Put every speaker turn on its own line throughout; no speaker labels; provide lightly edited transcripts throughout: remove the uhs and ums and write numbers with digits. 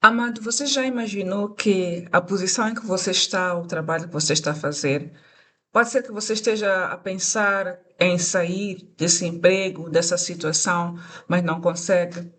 Amado, você já imaginou que a posição em que você está, o trabalho que você está a fazer, pode ser que você esteja a pensar em sair desse emprego, dessa situação, mas não consegue?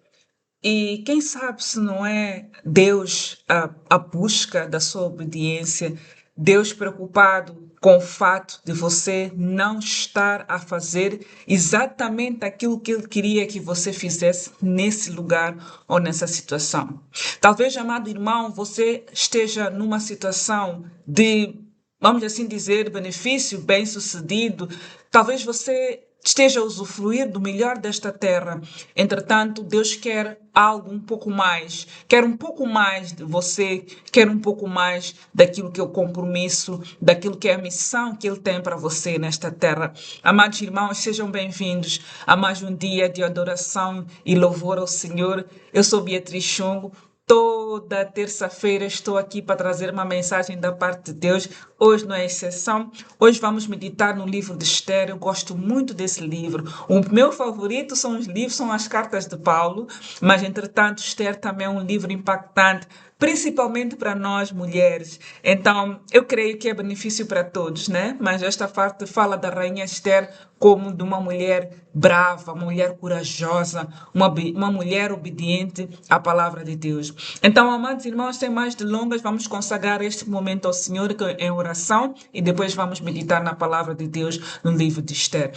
E quem sabe se não é Deus a busca da sua obediência, Deus preocupado com o fato de você não estar a fazer exatamente aquilo que Ele queria que você fizesse nesse lugar ou nessa situação. Talvez, amado irmão, você esteja numa situação de, vamos assim dizer, benefício, bem-sucedido. Talvez você esteja a usufruir do melhor desta terra. Entretanto, Deus quer algo um pouco mais, quer um pouco mais de você, quer um pouco mais daquilo que é o compromisso, daquilo que é a missão que Ele tem para você nesta terra. Amados irmãos, sejam bem-vindos a mais um dia de adoração e louvor ao Senhor. Eu sou Beatriz Chungo. Toda terça-feira estou aqui para trazer uma mensagem da parte de Deus. Hoje não é exceção. Hoje vamos meditar no livro de Esther. Eu gosto muito desse livro. O meu favorito são os livros, são as cartas de Paulo, mas entretanto Esther também é um livro impactante, principalmente para nós mulheres. Então, eu creio que é benefício para todos, né? Mas esta parte fala da rainha Esther como de uma mulher brava, uma mulher corajosa, uma mulher obediente à palavra de Deus. Então, amados irmãos, sem mais delongas, vamos consagrar este momento ao Senhor em oração e depois vamos meditar na palavra de Deus no livro de Esther.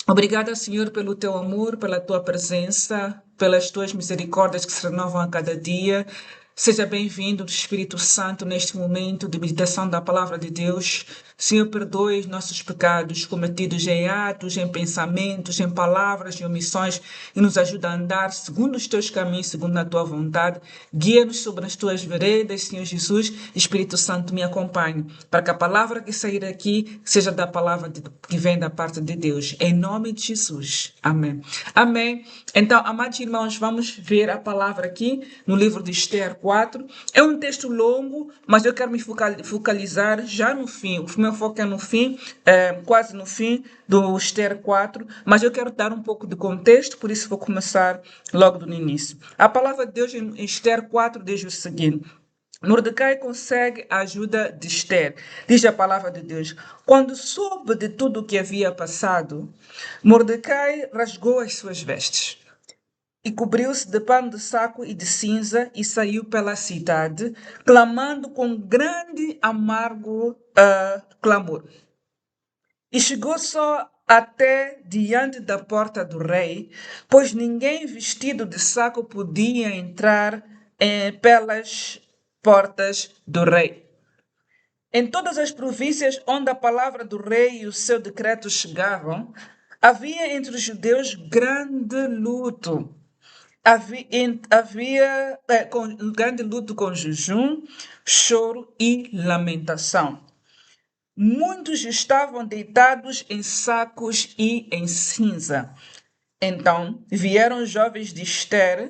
Obrigada, Senhor, pelo teu amor, pela tua presença, pelas tuas misericórdias que se renovam a cada dia. Seja bem-vindo, Espírito Santo, neste momento de meditação da palavra de Deus. Senhor, perdoe os nossos pecados cometidos em atos, em pensamentos, em palavras, em omissões e nos ajuda a andar segundo os teus caminhos, segundo a tua vontade. Guia-nos sobre as tuas veredas, Senhor Jesus. Espírito Santo, me acompanhe, para que a palavra que sair aqui seja da palavra que vem da parte de Deus. Em nome de Jesus. Amém. Amém. Então, amados irmãos, vamos ver a palavra aqui no livro de Esther 4. É um texto longo, mas eu quero me focalizar já no fim. O meu foco é no fim, quase no fim do Esther 4, mas eu quero dar um pouco de contexto, por isso vou começar logo do início. A palavra de Deus em Esther 4 diz o seguinte: Mordecai consegue a ajuda de Esther. Diz a palavra de Deus: quando soube de tudo o que havia passado, Mordecai rasgou as suas vestes e cobriu-se de pano de saco e de cinza e saiu pela cidade, clamando com grande amargo clamor. E chegou só até diante da porta do rei, pois ninguém vestido de saco podia entrar pelas portas do rei. Em todas as províncias onde a palavra do rei e o seu decreto chegavam, havia entre os judeus grande luto. Havia grande luto com jejum, choro e lamentação. Muitos estavam deitados em sacos e em cinza. Então vieram as jovens de Esther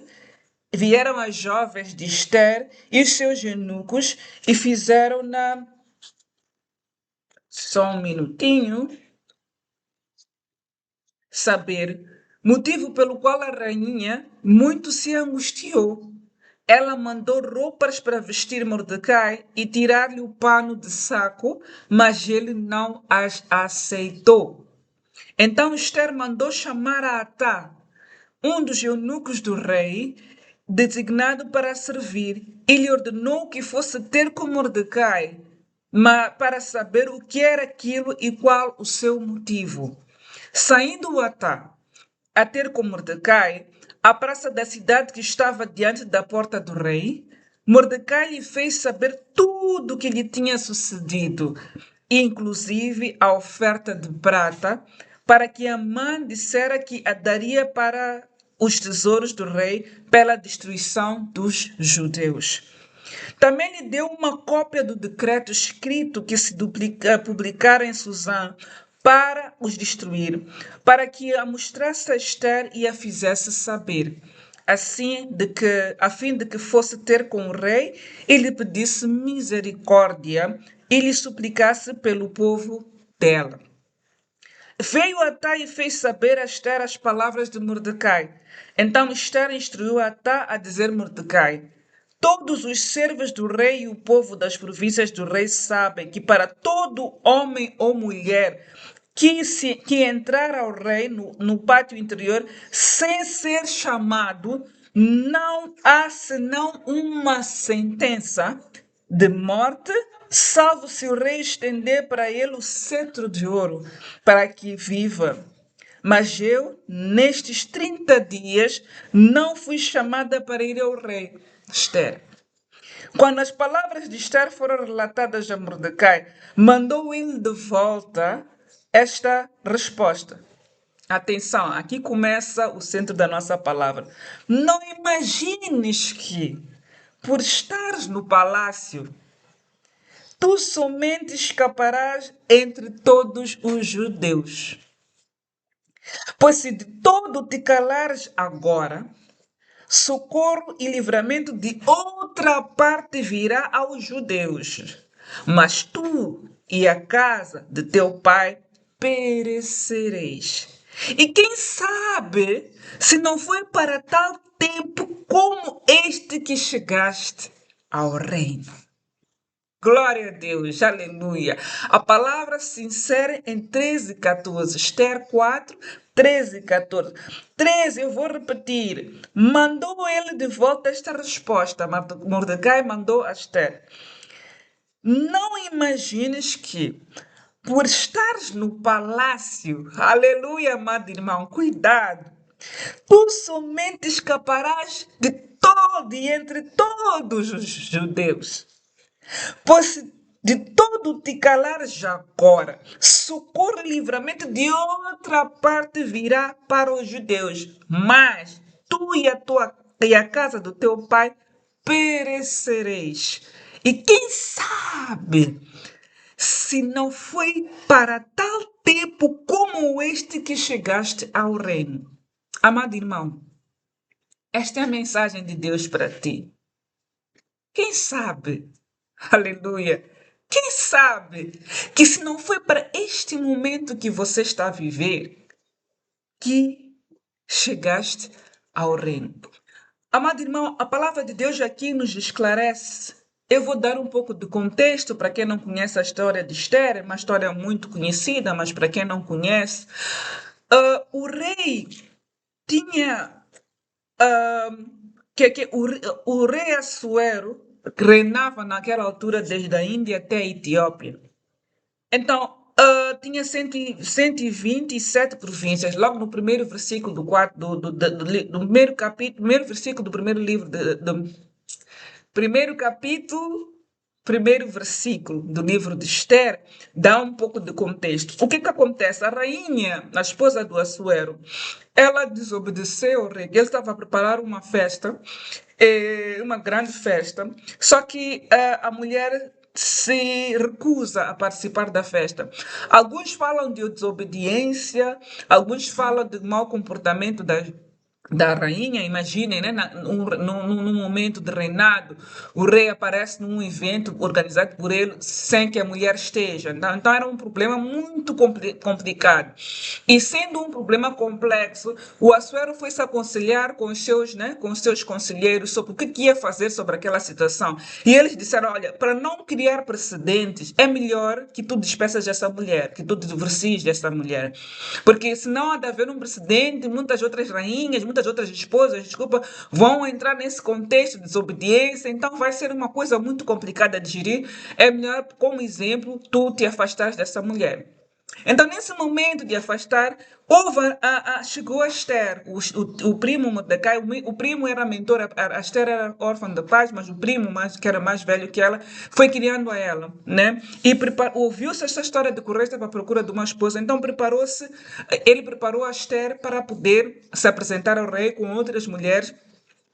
e os seus eunucos e fizeram-na. Só um minutinho. Saber, motivo pelo qual a rainha muito se angustiou. Ela mandou roupas para vestir Mordecai e tirar-lhe o pano de saco, mas ele não as aceitou. Então Esther mandou chamar a Atá, um dos eunucos do rei, designado para servir, e lhe ordenou que fosse ter com Mordecai, para saber o que era aquilo e qual o seu motivo. Saindo o Atá a ter com Mordecai, à praça da cidade que estava diante da porta do rei, Mordecai lhe fez saber tudo o que lhe tinha sucedido, inclusive a oferta de prata, para que Amã dissera que a daria para os tesouros do rei pela destruição dos judeus. Também lhe deu uma cópia do decreto escrito que se publicara em Suzã para os destruir, para que a mostrasse a Esther e a fizesse saber, a fim de que fosse ter com o rei e lhe pedisse misericórdia e lhe suplicasse pelo povo dela. Veio Atá e fez saber a Esther as palavras de Mordecai. Então Esther instruiu Atá a dizer Mordecai: Todos os servos do rei e o povo das províncias do rei sabem que para todo homem ou mulher que entrar ao rei no pátio interior sem ser chamado, não há senão uma sentença de morte, salvo se o rei estender para ele o cetro de ouro, para que viva. Mas eu, nestes 30 dias, não fui chamada para ir ao rei. Esther. Quando as palavras de Esther foram relatadas a Mordecai, mandou ele de volta esta resposta. Atenção, aqui começa o centro da nossa palavra. Não imagines que, por estares no palácio, tu somente escaparás entre todos os judeus. Pois se de todo te calares agora, socorro e livramento de outra parte virá aos judeus. Mas tu e a casa de teu pai perecereis. E quem sabe se não foi para tal tempo como este que chegaste ao reino. Glória a Deus, aleluia. A palavra se insere em 13 e 14. Esther 4, 13 e 14. 13, eu vou repetir. Mandou ele de volta esta resposta. Mordecai mandou a Esther. Não imagines que, por estares no palácio, aleluia, amado irmão, cuidado, tu somente escaparás de todo e entre todos os judeus. Pois de todo te calares agora, socorro e livramento de outra parte virá para os judeus, mas tu e a casa do teu pai perecereis. E quem sabe se não foi para tal tempo como este que chegaste ao reino. Amado irmão, esta é a mensagem de Deus para ti. Quem sabe? Aleluia. Quem sabe que se não foi para este momento que você está a viver que chegaste ao reino? Amado irmão, a palavra de Deus aqui nos esclarece. Eu vou dar um pouco de contexto para quem não conhece a história de Esther, é uma história muito conhecida, mas para quem não conhece, o rei tinha o rei Assuero reinava naquela altura desde a Índia até a Etiópia. Então, tinha 127 províncias. Logo no primeiro versículo do primeiro capítulo, primeiro versículo do primeiro livro, do primeiro capítulo, primeiro versículo do livro de Esther, dá um pouco de contexto. O que acontece? A rainha, a esposa do Assuero, ela desobedeceu ao rei. Ele estava a preparar uma festa, uma grande festa, só que a mulher se recusa a participar da festa. Alguns falam de desobediência, alguns falam de mau comportamento da rainha. Imaginem, né? Num momento de reinado, o rei aparece num evento organizado por ele sem que a mulher esteja. Então era um problema muito complicado. E sendo um problema complexo, o Assuero foi se aconselhar com os seus conselheiros sobre o que ia fazer sobre aquela situação. E eles disseram, olha, para não criar precedentes, é melhor que tu despeças essa mulher, que tu te divorcies dessa mulher. Porque senão há de haver um precedente, muitas outras rainhas, muitas outras esposas, desculpa, vão entrar nesse contexto de desobediência, então vai ser uma coisa muito complicada de gerir. É melhor, como exemplo, tu te afastares dessa mulher. Então, nesse momento de afastar, chegou a Esther, o primo Mordecai, o primo era mentor, a Esther era órfã de pais, mas o primo, que era mais velho que ela, foi criando a ela, né? E ouviu-se essa história de que o rei estava à procura de uma esposa, então ele preparou a Esther para poder se apresentar ao rei com outras mulheres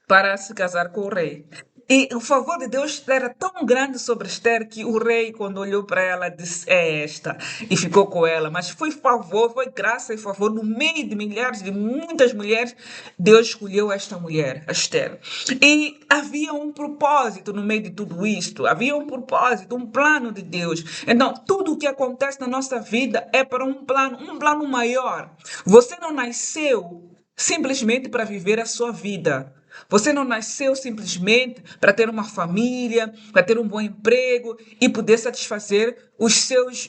para se casar com o rei. E o favor de Deus era tão grande sobre Esther que o rei, quando olhou para ela, disse: é esta, e ficou com ela. Mas foi favor, foi graça e favor. No meio de milhares, de muitas mulheres, Deus escolheu esta mulher, a Esther. E havia um propósito no meio de tudo isto, havia um propósito, um plano de Deus. Então, tudo o que acontece na nossa vida é para um plano maior. Você não nasceu simplesmente para viver a sua vida. Você não nasceu simplesmente para ter uma família, para ter um bom emprego e poder satisfazer os seus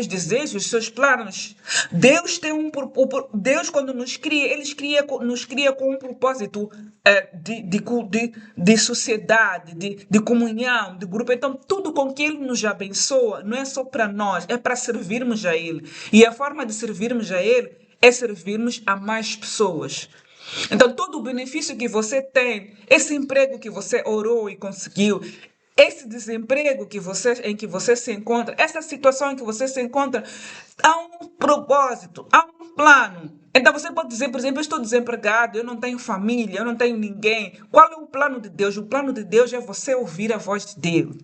desejos, os seus planos. Deus tem Deus, quando nos cria, nos cria com um propósito de sociedade, de comunhão, de grupo. Então, tudo com que Ele nos abençoa não é só para nós, é para servirmos a Ele. E a forma de servirmos a Ele é servirmos a mais pessoas. Então, todo o benefício que você tem, esse emprego que você orou e conseguiu, esse desemprego em que você se encontra, essa situação em que você se encontra, há um propósito, há um plano. Então você pode dizer, por exemplo, eu estou desempregado, eu não tenho família, eu não tenho ninguém. Qual é o plano de Deus? O plano de Deus é você ouvir a voz de Deus.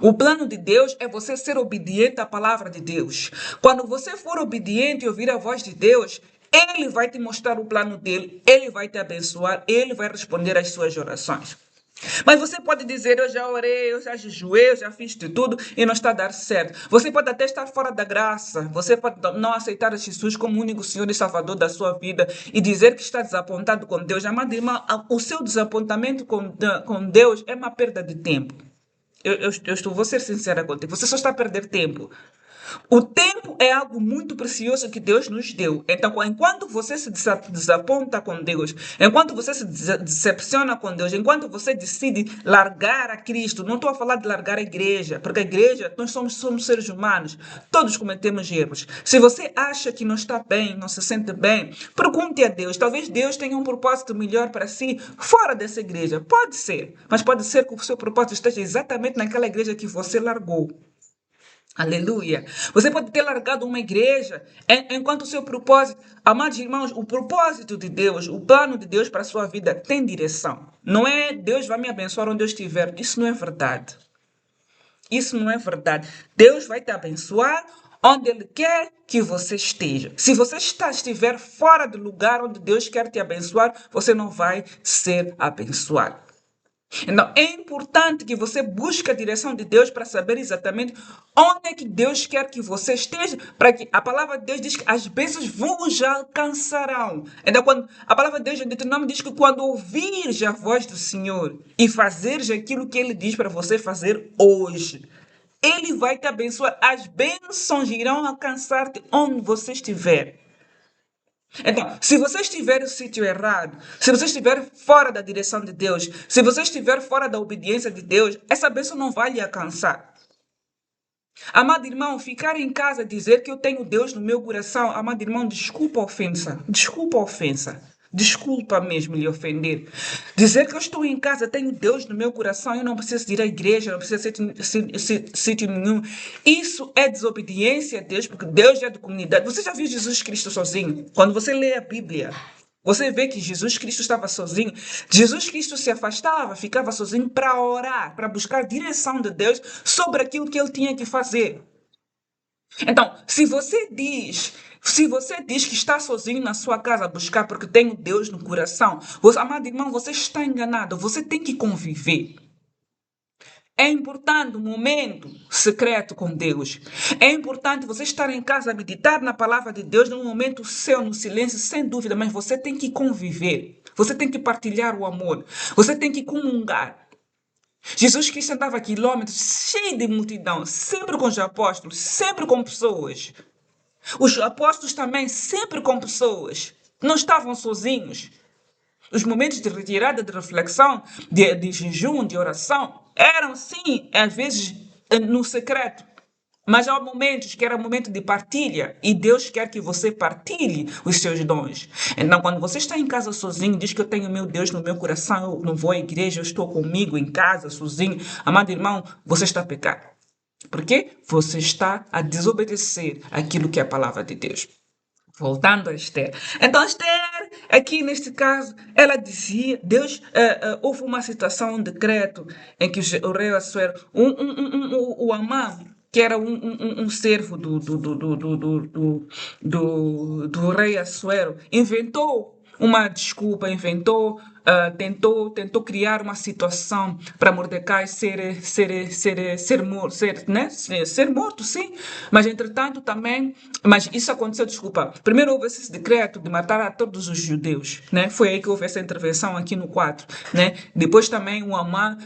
O plano de Deus é você ser obediente à palavra de Deus. Quando você for obediente e ouvir a voz de Deus, Ele vai te mostrar o plano dele, Ele vai te abençoar, Ele vai responder às suas orações. Mas você pode dizer, eu já orei, eu já jejuei, eu já fiz de tudo e não está a dar certo. Você pode até estar fora da graça, você pode não aceitar Jesus como único Senhor e Salvador da sua vida e dizer que está desapontado com Deus. Amada irmã, o seu desapontamento com Deus é uma perda de tempo. Vou ser sincera contigo, você só está a perder tempo. O tempo é algo muito precioso que Deus nos deu. Então, enquanto você se desaponta com Deus, enquanto você se decepciona com Deus, enquanto você decide largar a Cristo, não estou a falar de largar a igreja, porque a igreja, nós somos seres humanos, todos cometemos erros. Se você acha que não está bem, não se sente bem, pergunte a Deus. Talvez Deus tenha um propósito melhor para si fora dessa igreja. Pode ser, mas pode ser que o seu propósito esteja exatamente naquela igreja que você largou. Aleluia. Você pode ter largado uma igreja enquanto o seu propósito, amados irmãos, o propósito de Deus, o plano de Deus para a sua vida tem direção. Não é Deus vai me abençoar onde eu estiver. Isso não é verdade. Isso não é verdade. Deus vai te abençoar onde Ele quer que você esteja. Se você estiver fora do lugar onde Deus quer te abençoar, você não vai ser abençoado. Então, é importante que você busque a direção de Deus para saber exatamente onde é que Deus quer que você esteja, para que a palavra de Deus diz que as bênçãos vos alcançarão. Então, quando a palavra de Deus em Deuteronômio diz que quando ouvires a voz do Senhor e fazeres aquilo que Ele diz para você fazer hoje, Ele vai te abençoar. As bênçãos irão alcançar-te onde você estiver. Então, se você estiver no sítio errado, se você estiver fora da direção de Deus, se você estiver fora da obediência de Deus, essa bênção não vai lhe alcançar. Amado irmão, ficar em casa dizer que eu tenho Deus no meu coração, amado irmão, desculpa a ofensa. Desculpa a ofensa. Desculpa mesmo lhe ofender. Dizer que eu estou em casa, tenho Deus no meu coração, eu não preciso ir à igreja, não preciso sítio nenhum. Isso é desobediência a Deus, porque Deus é de comunidade. Você já viu Jesus Cristo sozinho? Quando você lê a Bíblia, você vê que Jesus Cristo estava sozinho. Jesus Cristo se afastava, ficava sozinho para orar, para buscar direção de Deus sobre aquilo que ele tinha que fazer. Então, se você diz que está sozinho na sua casa a buscar porque tem Deus no coração, amado irmão, você está enganado. Você tem que conviver. É importante um momento secreto com Deus. É importante você estar em casa a meditar na palavra de Deus num momento seu, no silêncio, sem dúvida, mas você tem que conviver. Você tem que partilhar o amor. Você tem que comungar. Jesus Cristo andava quilômetros, cheio de multidão, sempre com os apóstolos, sempre com pessoas. Os apóstolos também, sempre com pessoas. Não estavam sozinhos. Os momentos de retirada, de reflexão, de jejum, de oração, eram sim, às vezes, no secreto. Mas há momentos que era momento de partilha e Deus quer que você partilhe os seus dons. Então, quando você está em casa sozinho, diz que eu tenho meu Deus no meu coração, eu não vou à igreja, eu estou comigo em casa sozinho. Amado irmão, você está a pecar. Por quê? Você está a desobedecer aquilo que é a palavra de Deus. Voltando a Esther. Então, Esther, aqui neste caso, ela dizia, Deus, houve uma situação, um decreto, em que o rei Assuero, o Amã, que era um servo do rei Assuero, inventou uma desculpa, inventou tentou criar uma situação para Mordecai né? Ser morto, sim. Mas, entretanto, também. Mas isso aconteceu, desculpa. Primeiro houve esse decreto de matar a todos os judeus, né? Foi aí que houve essa intervenção aqui no 4, né? Depois também o Amã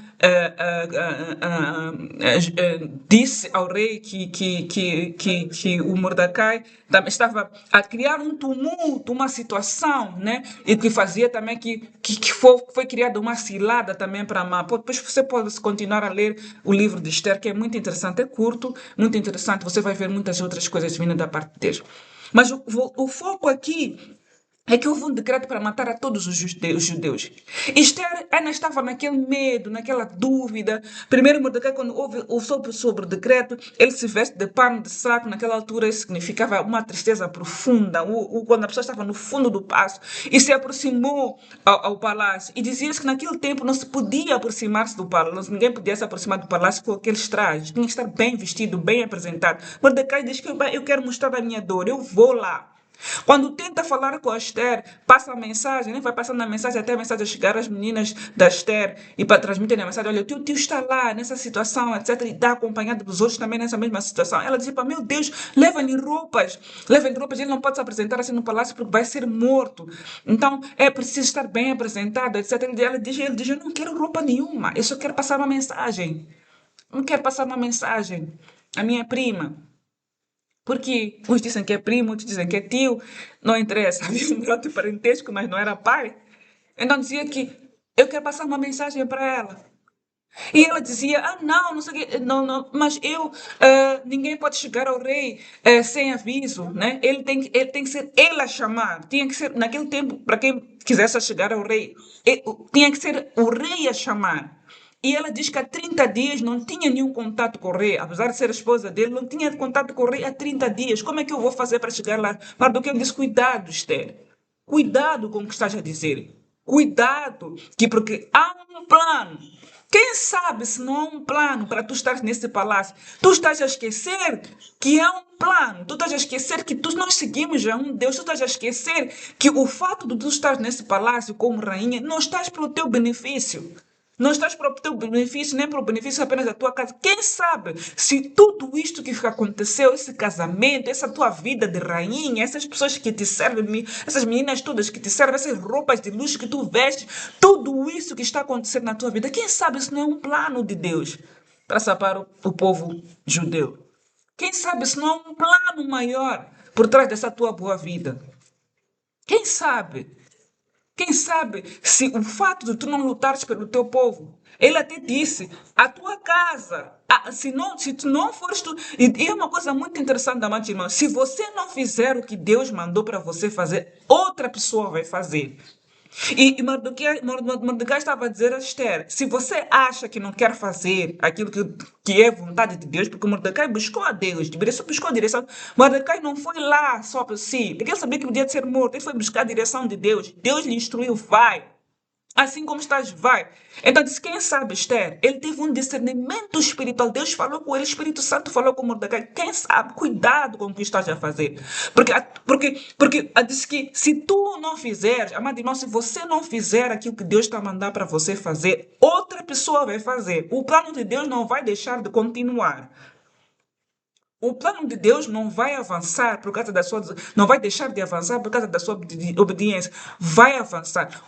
disse ao rei que o Mordecai também estava a criar um tumulto, uma situação, né? E que fazia também que foi criada uma cilada também para Amã. Depois você pode continuar a ler o livro de Esther, que é muito interessante, é curto, muito interessante. Você vai ver muitas outras coisas vindo da parte de Deus. Mas o foco aqui é que houve um decreto para matar a todos os judeus. Esther ainda estava naquele medo, naquela dúvida. Primeiro Mordecai, quando soube sobre o decreto, ele se veste de pano de saco. Naquela altura isso significava uma tristeza profunda. Quando a pessoa estava no fundo do paço e se aproximou ao palácio. E dizia-se que naquele tempo não se podia aproximar-se do palácio. Ninguém podia se aproximar do palácio com aqueles trajes. Tinha que estar bem vestido, bem apresentado. Mordecai diz que eu quero mostrar a minha dor. Eu vou lá. Quando tenta falar com a Esther, passa a mensagem, né? Vai passando a mensagem até a mensagem chegar às meninas da Esther e para transmitirem a mensagem: olha, o teu tio está lá nessa situação, etc. E está acompanhado dos outros também nessa mesma situação. Ela diz: meu Deus, leva-lhe roupas, ele não pode se apresentar assim no palácio porque vai ser morto. Então é preciso estar bem apresentado, etc. Ele diz: eu não quero roupa nenhuma, eu só quero passar uma mensagem. Não quero passar uma mensagem. A minha prima. Porque uns dizem que é primo, outros dizem que é tio, não interessa. Havia um grau de parentesco, mas não era pai. Então dizia que eu quero passar uma mensagem para ela. E ela dizia: não, não sei o quê, não, não, mas ninguém pode chegar ao rei sem aviso, né? Ele tem que ser ele a chamar. Tinha que ser, naquele tempo, para quem quisesse chegar ao rei, tinha que ser o rei a chamar. E ela diz que há 30 dias não tinha nenhum contato com o rei, apesar de ser a esposa dele, não tinha contato com o rei há 30 dias. Como é que eu vou fazer para chegar lá? Mardoqueu disse: cuidado, Esther. Cuidado com o que estás a dizer. Cuidado, porque há um plano. Quem sabe se não há um plano para tu estar nesse palácio? Tu estás a esquecer que há um plano. Tu estás a esquecer que nós seguimos a um Deus. Tu estás a esquecer que o fato de tu estar nesse palácio como rainha, não estás pelo teu benefício. Não estás para o teu benefício, nem para o benefício apenas da tua casa. Quem sabe se tudo isto que aconteceu, esse casamento, essa tua vida de rainha, essas pessoas que te servem, essas meninas todas que te servem, essas roupas de luxo que tu vestes, tudo isso que está acontecendo na tua vida, quem sabe isso não é um plano de Deus para salvar o povo judeu? Quem sabe se não é um plano maior por trás dessa tua boa vida? Quem sabe? Quem sabe se o fato de tu não lutares pelo teu povo, ele até disse, a tua casa, se tu não fores tu, e é uma coisa muito interessante, amado irmão, se você não fizer o que Deus mandou para você fazer, outra pessoa vai fazer. E Mordecai estava a dizer a Esther, se você acha que não quer fazer aquilo que é vontade de Deus, porque Mordecai buscou a Deus, buscou a direção, Mordecai não foi lá só para si, porque ele sabia que podia ser morto, ele foi buscar a direção de Deus, Deus lhe instruiu, vai. Assim como estás, vai. Então disse, quem sabe, Esther, ele teve um discernimento espiritual. Deus falou com ele, o Espírito Santo falou com Mordecai. Quem sabe, cuidado com o que estás a fazer. Porque disse que se tu não fizeres, amado irmão, se você não fizer aquilo que Deus está a mandar para você fazer, outra pessoa vai fazer. O plano de Deus não vai deixar de continuar. O plano de Deus não vai avançar por causa da sua, não vai deixar de avançar por causa da sua obediência. Vai avançar.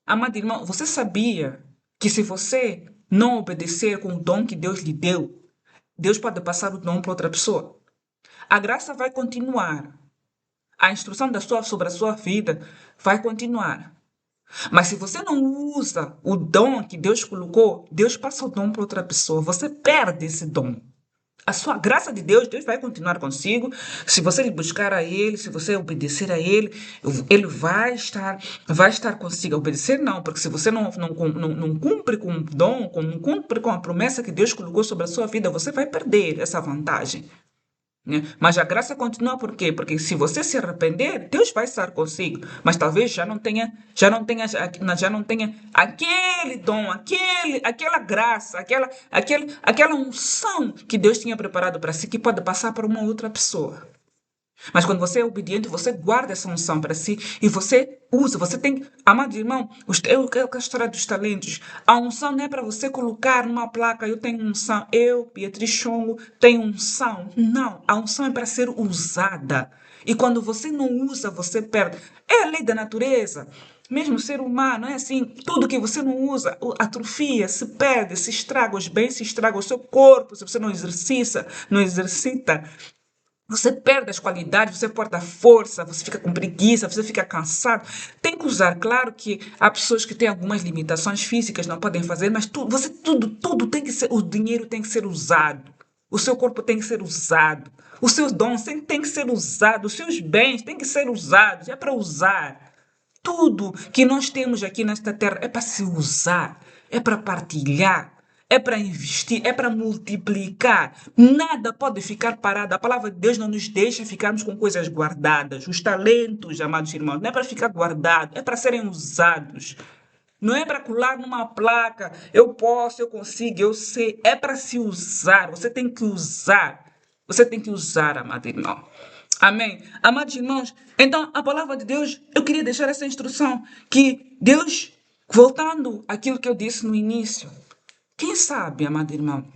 Amado irmão, você sabia que se você não obedecer com o dom que Deus lhe deu, Deus pode passar o dom para outra pessoa? A graça vai continuar. A instrução sobre a sua vida vai continuar. Mas se você não usa o dom que Deus colocou, Deus passa o dom para outra pessoa. Você perde esse dom. A sua graça de Deus, Deus vai continuar consigo. Se você buscar a Ele, se você obedecer a Ele, Ele vai estar consigo. Obedecer não, porque se você não cumpre com o dom, não cumpre com a promessa que Deus colocou sobre a sua vida, você vai perder essa vantagem. Né? Mas a graça continua por quê? Porque se você se arrepender, Deus vai estar consigo. Mas talvez já não tenha aquele dom, aquela graça, aquela unção que Deus tinha preparado para si, que pode passar para uma outra pessoa. Mas quando você é obediente, você guarda essa unção para si e você usa. Você tem, amado irmão, a história dos talentos. A unção não é para você colocar numa placa, eu tenho unção, eu, Beatriz Chongo, tenho unção. Não, a unção é para ser usada. E quando você não usa, você perde. É a lei da natureza. Mesmo o ser humano, é assim, tudo que você não usa, atrofia, se perde, se estraga, os bens se estragam, o seu corpo, se você não exercita, você perde as qualidades, você perde a força, você fica com preguiça, você fica cansado. Tem que usar, claro que há pessoas que têm algumas limitações físicas, não podem fazer, mas tudo tem que ser, o dinheiro tem que ser usado. O seu corpo tem que ser usado. Os seus dons têm que ser usados. Os seus bens têm que ser usados. É para usar. Tudo que nós temos aqui nesta terra é para se usar, é para partilhar, é para investir, é para multiplicar. Nada pode ficar parado. A palavra de Deus não nos deixa ficarmos com coisas guardadas. Os talentos, amados irmãos, não é para ficar guardado, é para serem usados. Não é para colar numa placa, eu posso, eu consigo, eu sei. É para se usar. Você tem que usar. Você tem que usar, amado irmão. Amém. Amados irmãos, então a palavra de Deus, eu queria deixar essa instrução, que Deus, voltando àquilo que eu disse no início, quem sabe, amado irmão,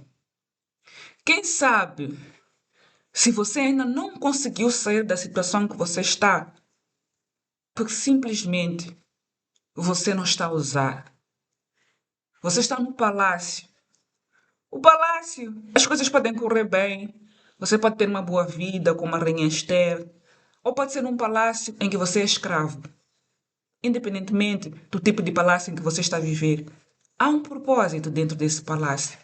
quem sabe, se você ainda não conseguiu sair da situação que você está, porque simplesmente você não está a usar. Você está no palácio. O palácio, as coisas podem correr bem, você pode ter uma boa vida como a Rainha Esther, ou pode ser um palácio em que você é escravo. Independentemente do tipo de palácio em que você está a viver, há um propósito dentro desse palácio.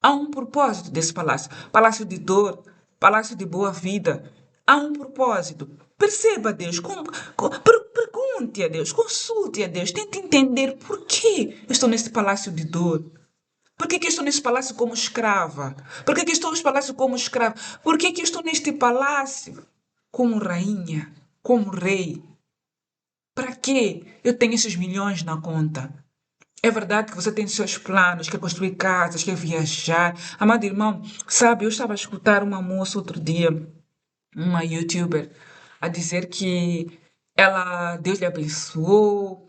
Há um propósito desse palácio. Palácio de dor, palácio de boa vida. Há um propósito. Perceba Deus, pergunte a Deus, consulte a Deus, tente entender por que eu estou nesse palácio de dor. Por que eu estou nesse palácio como escrava? Por que eu estou nesse palácio como escrava? Por que eu estou neste palácio como rainha, como rei? Para que eu tenho esses milhões na conta? É verdade que você tem seus planos, quer construir casas, quer viajar. Amado irmão, sabe, eu estava a escutar uma moça outro dia, uma youtuber, a dizer que Deus lhe abençoou,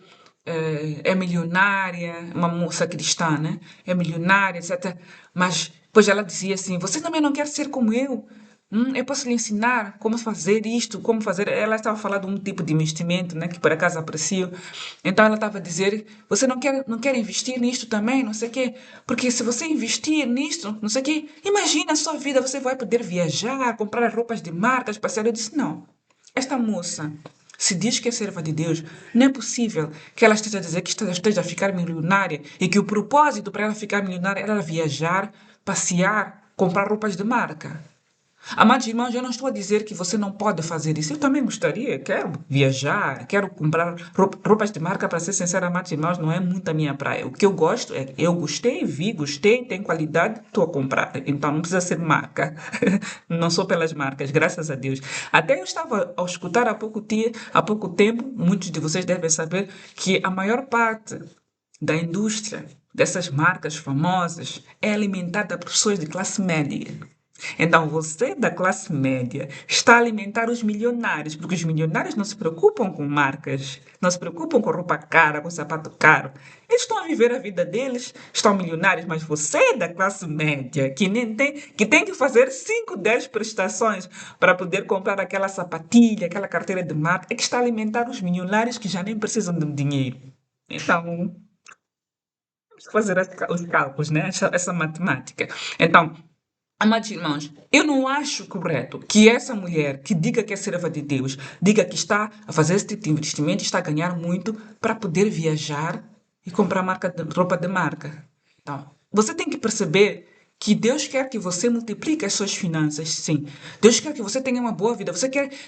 é milionária, uma moça cristã, né? É milionária, etc. Mas depois ela dizia assim: Você também não quer ser como eu? Eu posso lhe ensinar como fazer isto, como fazer. Ela estava falando de um tipo de investimento, né, que por acaso aprecio. Então ela estava a dizer: Você não quer investir nisto também? Não sei o quê. Porque se você investir nisto, não sei o quê, imagina a sua vida, você vai poder viajar, comprar roupas de marcas, passear. Eu disse: Não. Esta moça, se diz que é serva de Deus, não é possível que ela esteja a dizer que esteja a ficar milionária e que o propósito para ela ficar milionária era viajar, passear, comprar roupas de marca. Amados irmãos, eu não estou a dizer que você não pode fazer isso. Eu também gostaria, quero viajar, quero comprar roupas de marca, para ser sincero, amados irmãos, não é muito a minha praia. O que eu gosto é, eu gostei, vi, gostei, tem qualidade, estou a comprar. Então não precisa ser marca. Não sou pelas marcas, graças a Deus. Até eu estava a escutar há pouco tempo, muitos de vocês devem saber que a maior parte da indústria dessas marcas famosas é alimentada por pessoas de classe média. Então, você da classe média está a alimentar os milionários, porque os milionários não se preocupam com marcas, não se preocupam com roupa cara, com sapato caro. Eles estão a viver a vida deles, estão milionários, mas você da classe média, que tem que fazer 5, 10 prestações para poder comprar aquela sapatilha, aquela carteira de marca, é que está a alimentar os milionários que já nem precisam de dinheiro. Então, temos que fazer os cálculos, né? Essa matemática. Então, amados irmãos, eu não acho correto que essa mulher que diga que é serva de Deus, diga que está a fazer este tipo de investimento, está a ganhar muito para poder viajar e comprar roupa de marca. Então, você tem que perceber que Deus quer que você multiplique as suas finanças, sim. Deus quer que você tenha uma boa vida.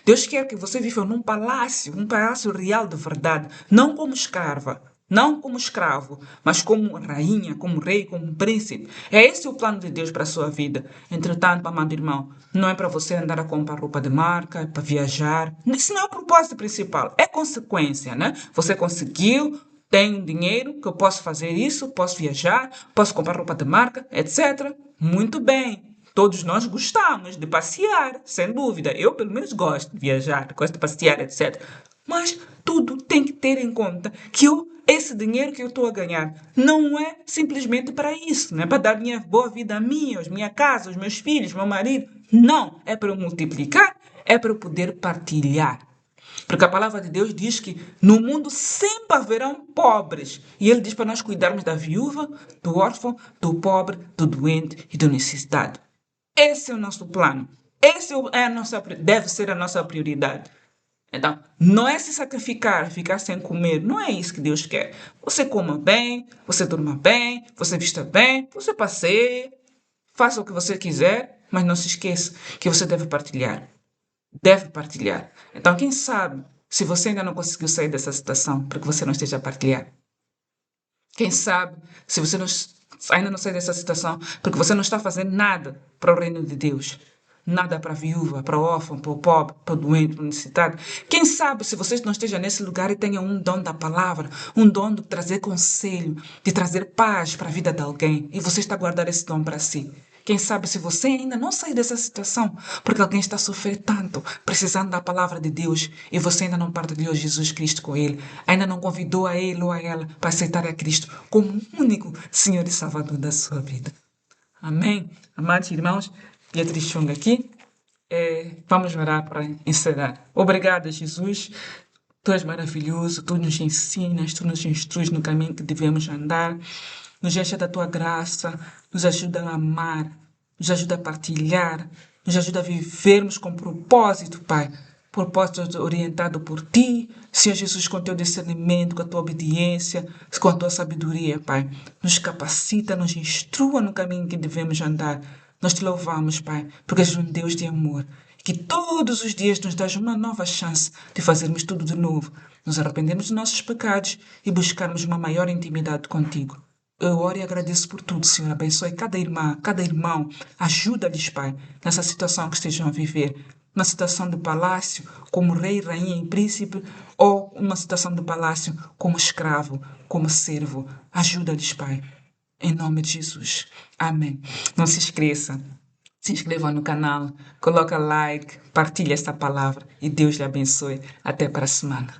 Deus quer que você viva num palácio, um palácio real de verdade, não como escrava. Não como escravo, mas como rainha, como rei, como príncipe. É esse o plano de Deus para a sua vida. Entretanto, amado irmão, não é para você andar a comprar roupa de marca, para viajar. Isso não é o propósito principal, é consequência, né? Você conseguiu, tenho dinheiro, que eu posso fazer isso, posso viajar, posso comprar roupa de marca, etc. Muito bem. Todos nós gostamos de passear, sem dúvida. Eu, pelo menos, gosto de viajar, gosto de passear, etc. Mas tudo tem que ter em conta que esse dinheiro que eu estou a ganhar não é simplesmente para isso, não é para dar minha boa vida a mim, a minha casa, aos meus filhos, meu marido. Não, é para eu multiplicar, é para eu poder partilhar. Porque a palavra de Deus diz que no mundo sempre haverão pobres. E ele diz para nós cuidarmos da viúva, do órfão, do pobre, do doente e do necessitado. Esse é o nosso plano. Esse é a nossa, deve ser a nossa prioridade. Então, não é se sacrificar, ficar sem comer. Não é isso que Deus quer. Você coma bem, você durma bem, você vista bem, você passeie, faça o que você quiser, mas não se esqueça que você deve partilhar. Deve partilhar. Então, quem sabe, se você ainda não conseguiu sair dessa situação, para que você não esteja a partilhar. Quem sabe, se você ainda não saiu dessa situação, porque você não está fazendo nada para o reino de Deus. Nada para a viúva, para o órfão, para o pobre, para o doente, para o necessitado. Quem sabe se você não esteja nesse lugar e tenha um dom da palavra, um dom de trazer conselho, de trazer paz para a vida de alguém, e você está a guardar esse dom para si. Quem sabe se você ainda não sair dessa situação, porque alguém está a sofrer tanto, precisando da palavra de Deus, e você ainda não partilhou Jesus Cristo com ele, ainda não convidou a ele ou a ela para aceitar a Cristo como o único Senhor e Salvador da sua vida. Amém? Amados irmãos, Beatriz Chung aqui. Vamos orar para encerrar. Obrigada, Jesus. Tu és maravilhoso, tu nos ensinas, tu nos instruis no caminho que devemos andar. Nos enche da tua graça, nos ajuda a amar, nos ajuda a partilhar, nos ajuda a vivermos com propósito, Pai. Propósito orientado por ti, Senhor Jesus, com teu discernimento, com a tua obediência, com a tua sabedoria, Pai. Nos capacita, nos instrua no caminho que devemos andar. Nós te louvamos, Pai, porque és um Deus de amor. Que todos os dias nos dás uma nova chance de fazermos tudo de novo, nos arrependermos dos nossos pecados e buscarmos uma maior intimidade contigo. Eu oro e agradeço por tudo, Senhor. Abençoe cada irmã, cada irmão. Ajuda-lhes, Pai, nessa situação que estejam a viver. Na situação do palácio, como rei, rainha e príncipe, ou uma situação do palácio como escravo, como servo. Ajuda-lhes, Pai. Em nome de Jesus. Amém. Não se esqueça. Se inscreva no canal, coloca like, partilhe esta palavra e Deus lhe abençoe. Até para a semana.